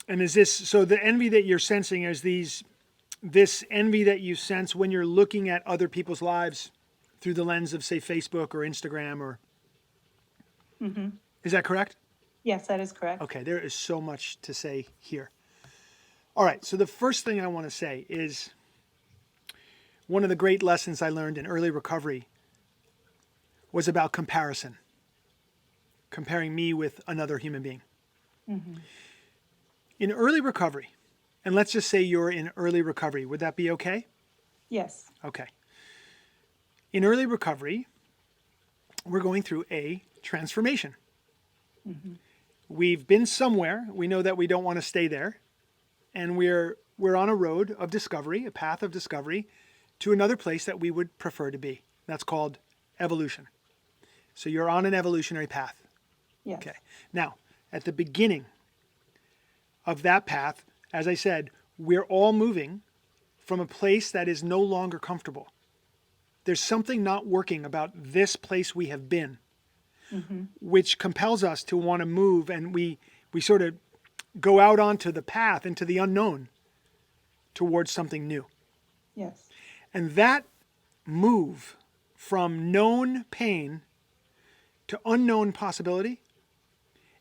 And is this, so the envy that you're sensing is this envy that you sense when you're looking at other people's lives through the lens of, say, Facebook or Instagram, or Mm-hmm. is that correct? Yes, that is correct. Okay, there is so much to say here. All right, so the first thing I want to say is one of the great lessons I learned in early recovery was about comparison, comparing me with another human being. Mm-hmm. In early recovery, and let's just say you're in early recovery, would that be okay? Yes. Okay. In early recovery, we're going through a transformation. Mm-hmm. We've been somewhere, we know that we don't want to stay there, and we're on a road of discovery, a path of discovery to another place that we would prefer to be. That's called evolution. So you're on an evolutionary path. Yes. Okay. Now, at the beginning of that path, as I said, we're all moving from a place that is no longer comfortable. There's something not working about this place we have been, Mm-hmm. which compels us to want to move, and we sort of go out onto the path, into the unknown, towards something new. Yes. And that move from known pain to unknown possibility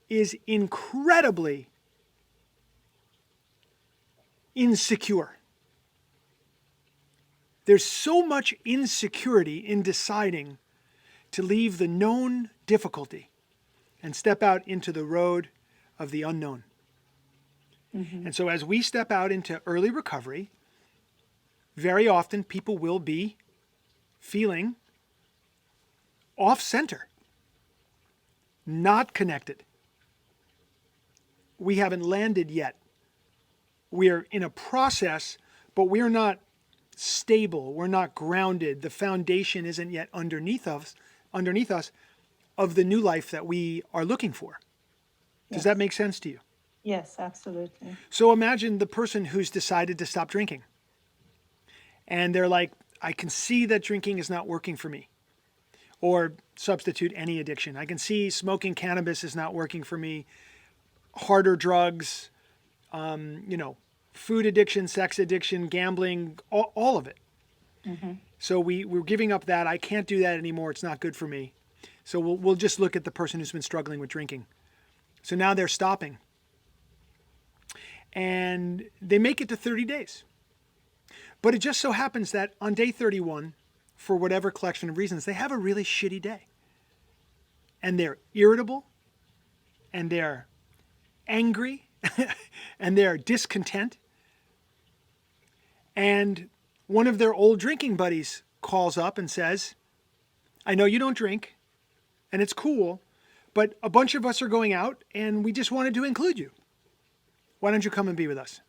is incredibly insecure. There's so much insecurity in deciding to leave the known difficulty and step out into the road of the unknown. Mm-hmm. And so as we step out into early recovery, very often people will be feeling off center, not connected. We haven't landed yet. We're in a process, but we're not stable. We're not grounded. The foundation isn't yet underneath us of the new life that we are looking for. Does that Yes. make sense to you? Yes, absolutely. So imagine the person who's decided to stop drinking. And they're like, I can see that drinking is not working for me. Or substitute any addiction. I can see smoking cannabis is not working for me. Harder drugs, food addiction, sex addiction, gambling, all of it. Mm-hmm. So we're giving up that. I can't do that anymore. It's not good for me. So we'll just look at the person who's been struggling with drinking. So now they're stopping. And they make it to 30 days. But it just so happens that on day 31, for whatever collection of reasons, they have a really shitty day. And they're irritable, and they're angry, and they're discontent. And one of their old drinking buddies calls up and says, I know you don't drink, and it's cool, but a bunch of us are going out, and we just wanted to include you. Why don't you come and be with us?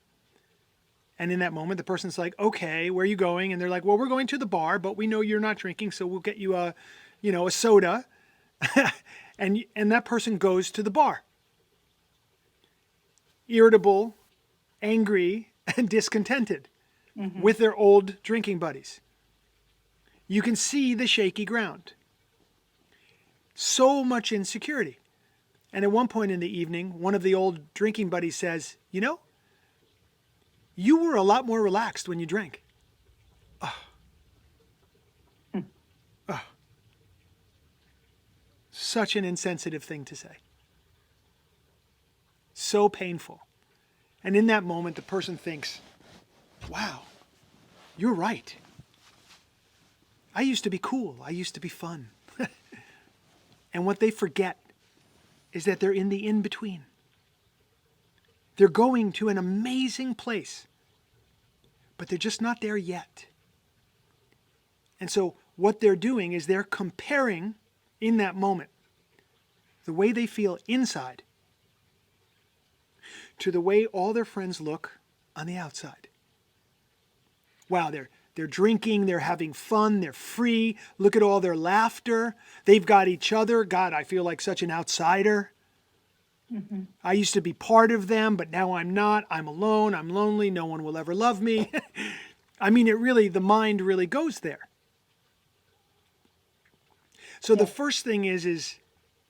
And in that moment, the person's like, okay, where are you going? And they're like, well, we're going to the bar, but we know you're not drinking, so we'll get you a soda. and that person goes to the bar. Irritable, angry, and discontented Mm-hmm. with their old drinking buddies. You can see the shaky ground. So much insecurity. And at one point in the evening, one of the old drinking buddies says, you were a lot more relaxed when you drank. Such an insensitive thing to say. So painful. And in that moment, the person thinks, wow, you're right. I used to be cool. I used to be fun. And what they forget is that they're in the in-between. They're going to an amazing place, but they're just not there yet. And so what they're doing is they're comparing in that moment the way they feel inside to the way all their friends look on the outside. Wow, they're drinking, they're having fun, they're free. Look at all their laughter. They've got each other. God, I feel like such an outsider. Mm-hmm. I used to be part of them, but now I'm not. I'm alone. I'm lonely. No one will ever love me. I mean, the mind really goes there. So the Yes. first thing is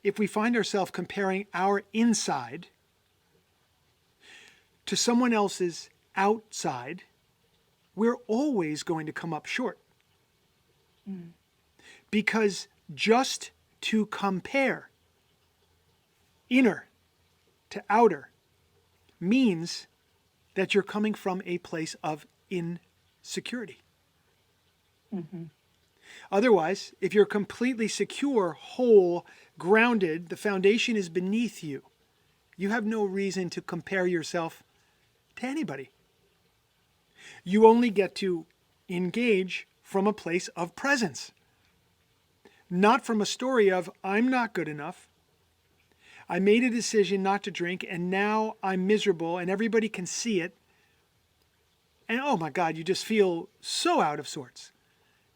if we find ourselves comparing our inside to someone else's outside, we're always going to come up short. Because just to compare inner to outer means that you're coming from a place of insecurity. Otherwise, if you're completely secure, whole, grounded, the foundation is beneath you, you have no reason to compare yourself to anybody. You only get to engage from a place of presence, not from a story of, I'm not good enough. I made a decision not to drink and now I'm miserable and everybody can see it. And oh my God, you just feel so out of sorts.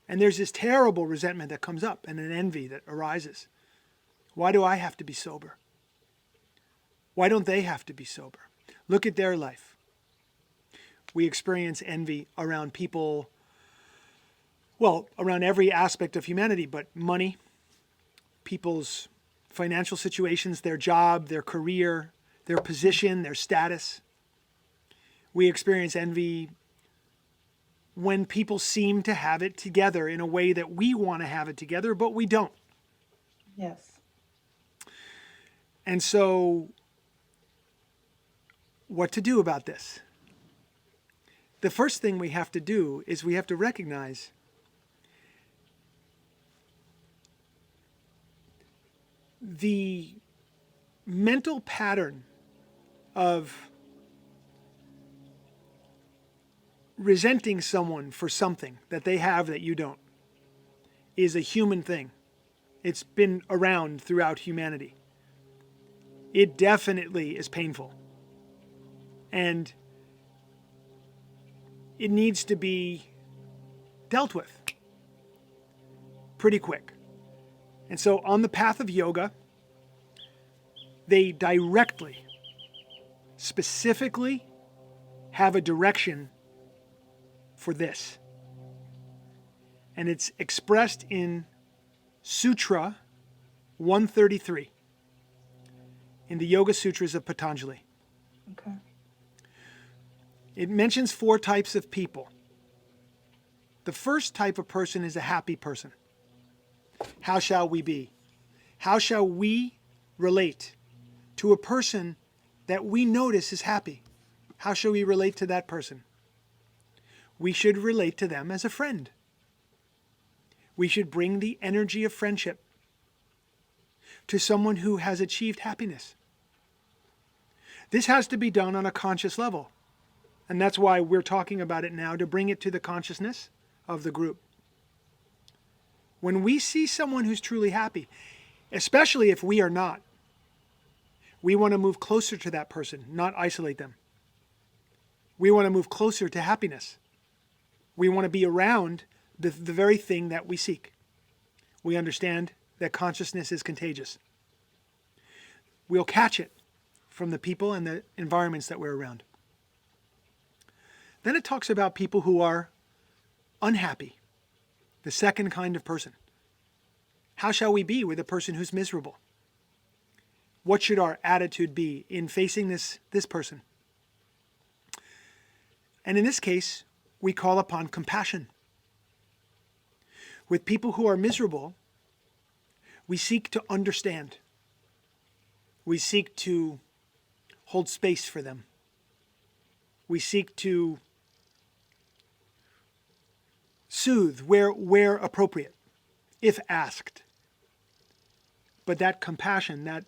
And there's this terrible resentment that comes up and an envy that arises. Why do I have to be sober? Why don't they have to be sober? Look at their life. We experience envy around people, well, around every aspect of humanity, but money, people's financial situations, their job, their career, their position, their status. We experience envy when people seem to have it together in a way that we want to have it together, but we don't. Yes. And so, what to do about this? The first thing we have to do is we have to recognize the mental pattern of resenting someone for something that they have that you don't is a human thing. It's been around throughout humanity. It definitely is painful. And it needs to be dealt with pretty quick. And so on the path of yoga, they directly, specifically have a direction for this. And it's expressed in Sutra 133 in the Yoga Sutras of Patanjali. Okay. It mentions 4 types of people. The first type of person is a happy person. How shall we be? How shall we relate to a person that we notice is happy? How shall we relate to that person? We should relate to them as a friend. We should bring the energy of friendship to someone who has achieved happiness. This has to be done on a conscious level. And that's why we're talking about it now, to bring it to the consciousness of the group. When we see someone who's truly happy, especially if we are not, we want to move closer to that person, not isolate them. We want to move closer to happiness. We want to be around the very thing that we seek. We understand that consciousness is contagious. We'll catch it from the people and the environments that we're around. Then it talks about people who are unhappy, the second kind of person. How shall we be with a person who's miserable? What should our attitude be in facing this person? And in this case, we call upon compassion. With people who are miserable, we seek to understand. We seek to hold space for them. We seek to soothe where appropriate, if asked. But that compassion, that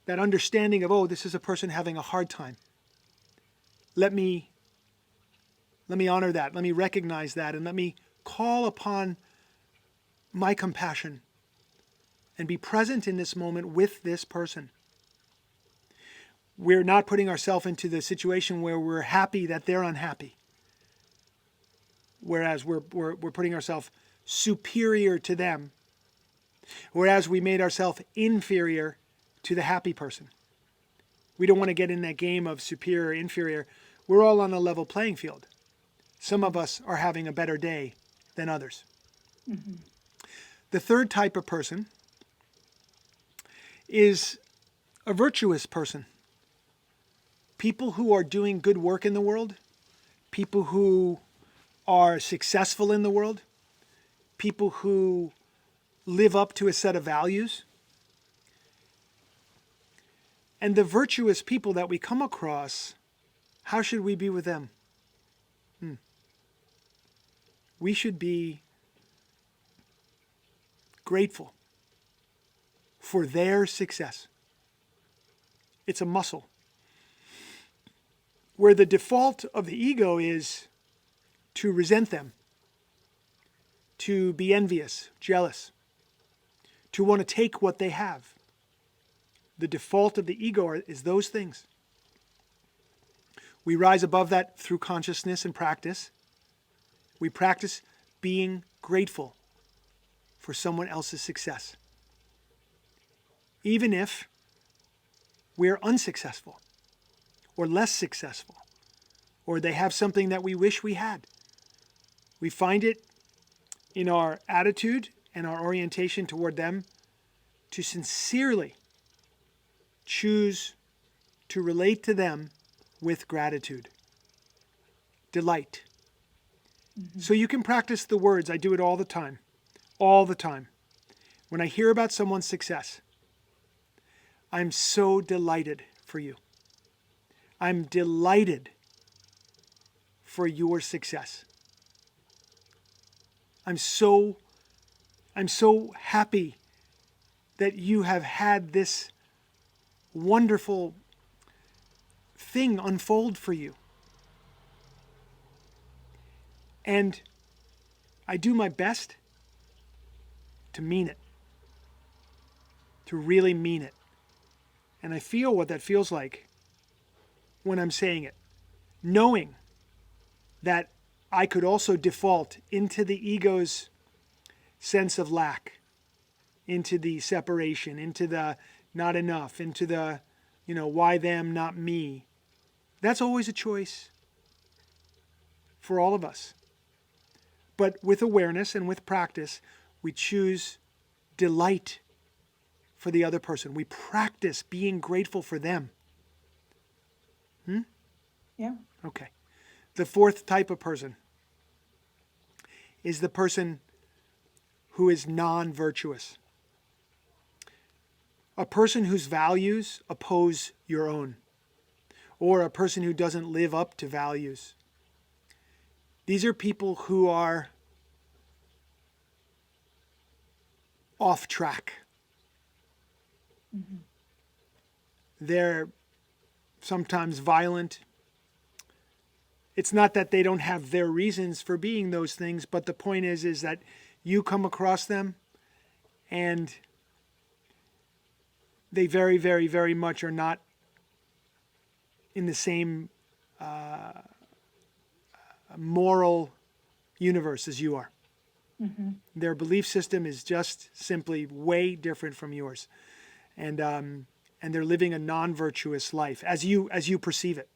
understanding of, oh, this is a person having a hard time. Let me honor that. Let me recognize that. And let me call upon my compassion and be present in this moment with this person. We're not putting ourselves into the situation where we're happy that they're unhappy. Whereas we're putting ourselves superior to them. Whereas we made ourselves inferior to the happy person. We don't want to get in that game of superior, inferior. We're all on a level playing field. Some of us are having a better day than others. Mm-hmm. The third type of person is a virtuous person. people who are doing good work in the world, people who are successful in the world, people who live up to a set of values, and the virtuous people that we come across, how should we be with them? We should be grateful for their success. It's a muscle. Where the default of the ego is to resent them, to be envious, jealous, to want to take what they have. The default of the ego is those things. We rise above that through consciousness and practice. We practice being grateful for someone else's success, even if we're unsuccessful or less successful, or they have something that we wish we had. We find it in our attitude and our orientation toward them to sincerely choose to relate to them with gratitude, delight. So you can practice the words. I do it all the time. All the time. When I hear about someone's success, I'm so delighted for you. I'm delighted for your success. I'm so happy that you have had this wonderful thing unfold for you. And I do my best to mean it, to really mean it. And I feel what that feels like when I'm saying it, knowing that I could also default into the ego's sense of lack, into the separation, into the not enough, into the, why them, not me. That's always a choice for all of us. But with awareness and with practice, we choose delight for the other person. We practice being grateful for them. Yeah. Okay. The fourth type of person is the person who is non-virtuous. A person whose values oppose your own, or a person who doesn't live up to values. These are people who are off track. They're sometimes violent. It's not that they don't have their reasons for being those things, but the point is that you come across them and they very, very, very much are not in the same moral universe as you are. Their belief system is just simply way different from yours. And they're living a non-virtuous life as you perceive it.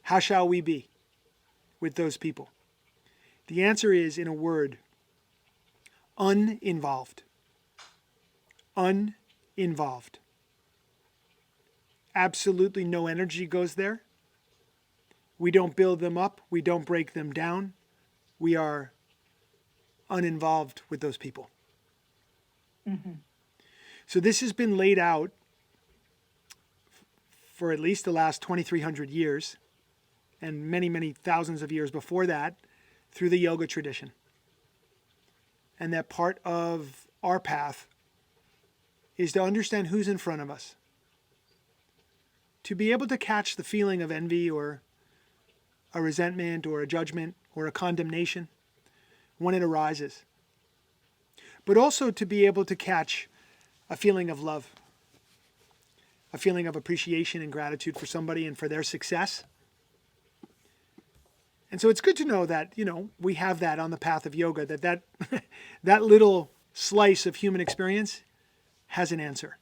How shall we be with those people? The answer is, in a word, uninvolved. Uninvolved. Absolutely no energy goes there. We don't build them up. We don't break them down. We are uninvolved with those people. So this has been laid out for at least the last 2,300 years, and many, many thousands of years before that, through the yoga tradition. And that part of our path is to understand who's in front of us, to be able to catch the feeling of envy or a resentment or a judgment or a condemnation when it arises, but also to be able to catch a feeling of love, a feeling of appreciation and gratitude for somebody and for their success. And so it's good to know that, we have that on the path of yoga, that little slice of human experience has an answer.